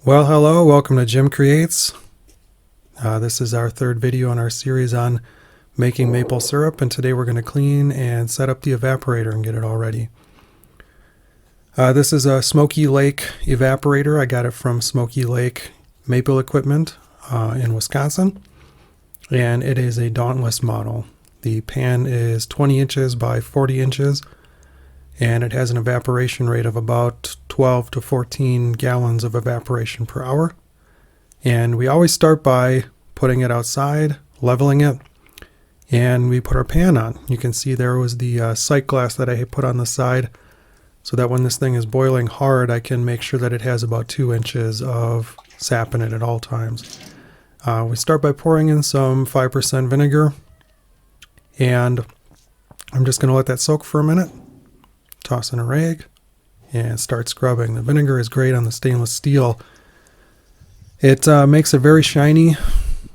Well, hello, welcome to Jim Creates. This is our third video in our series on making maple syrup, and today we're going to clean and set up the evaporator and get it all ready. This is a Smoky Lake evaporator. I got it from Smoky Lake Maple Equipment in Wisconsin, and it is a Dauntless model. The pan is 20 inches by 40 inches, and it has an evaporation rate of about 12 to 14 gallons of evaporation per hour. And we always start by putting it outside, leveling it, and we put our pan on. You can see there was the sight glass that I had put on the side so that when this thing is boiling hard, I can make sure that it has about 2 inches of sap in it at all times. We start by pouring in some 5% vinegar, and I'm just going to let that soak for a minute. Toss in a rag and start scrubbing. The vinegar is great on the stainless steel. It makes it very shiny,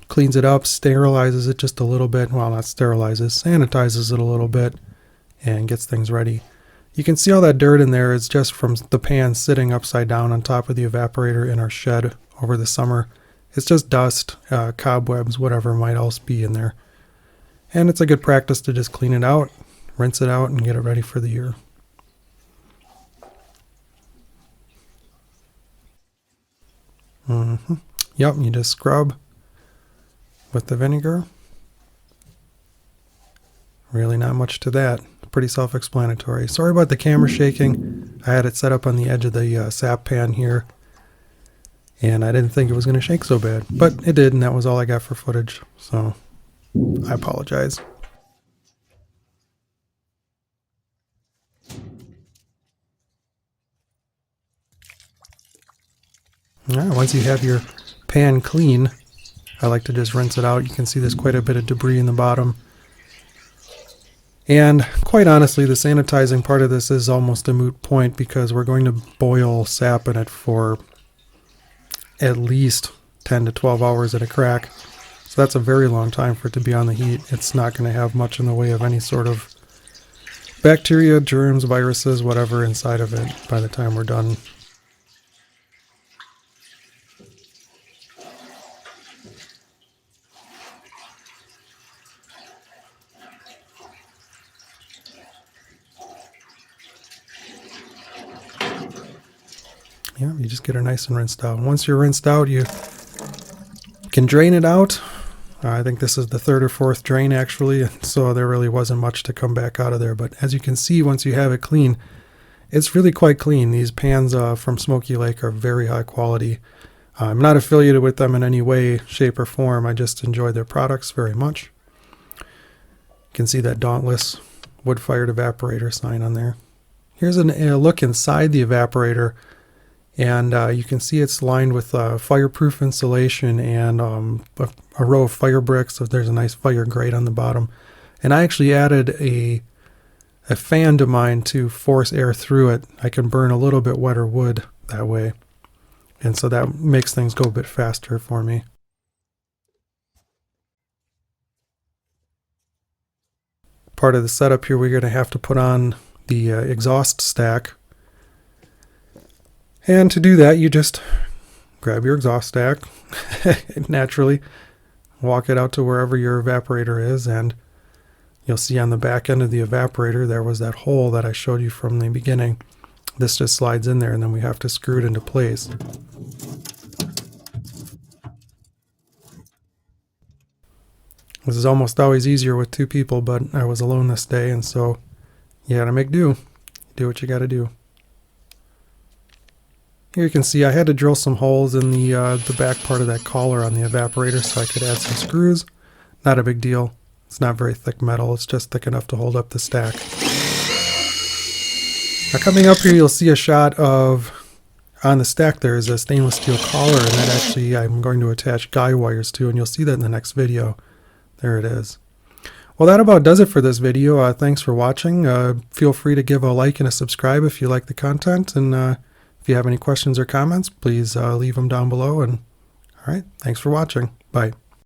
cleans it up, sterilizes it just a little bit. Well, not sterilizes, sanitizes it a little bit, and gets things ready. You can see all that dirt in there is just from the pan sitting upside down on top of the evaporator in our shed over the summer. It's just dust, cobwebs, whatever might else be in there. And it's a good practice to just clean it out, rinse it out, and get it ready for the year. Yep, you just scrub with the vinegar. Really not much to that. Pretty self-explanatory. Sorry about the camera shaking. I had it set up on the edge of the sap pan here, and I didn't think it was going to shake so bad, but it did, and that was all I got for footage, so I apologize. Once you have your pan clean, I like to just rinse it out. You can see there's quite a bit of debris in the bottom. And quite honestly, the sanitizing part of this is almost a moot point because we're going to boil sap in it for at least 10 to 12 hours at a crack. So that's a very long time for it to be on the heat. It's not going to have much in the way of any sort of bacteria, germs, viruses, whatever inside of it by the time we're done. Yeah, you just get it nice and rinsed out. Once you're rinsed out, you can drain it out. I think this is the third or fourth drain actually, so there really wasn't much to come back out of there. But as you can see, once you have it clean, it's really quite clean. These pans from Smoky Lake are very high quality. I'm not affiliated with them in any way, shape, or form. I just enjoy their products very much. You can see that Dauntless wood-fired evaporator sign on there. Here's a look inside the evaporator. And you can see it's lined with fireproof insulation and a row of fire bricks. So there's a nice fire grate on the bottom. And I actually added a fan to mine to force air through it. I can burn a little bit wetter wood that way. And so that makes things go a bit faster for me. Part of the setup here, we're going to have to put on the exhaust stack. And to do that, you just grab your exhaust stack, naturally, walk it out to wherever your evaporator is, and you'll see on the back end of the evaporator there was that hole that I showed you from the beginning. This just slides in there, and then we have to screw it into place. This is almost always easier with two people, but I was alone this day, and so you gotta make do. Do what you gotta do. Here you can see I had to drill some holes in the back part of that collar on the evaporator so I could add some screws. Not a big deal. It's not very thick metal. It's just thick enough to hold up the stack. Now coming up here, you'll see a shot of, on the stack there is a stainless steel collar, and that actually I'm going to attach guy wires to, and you'll see that in the next video. There it is. Well, that about does it for this video. Thanks for watching. Feel free to give a like and a subscribe if you like the content, and if you have any questions or comments, please leave them down below. And all right, thanks for watching. Bye.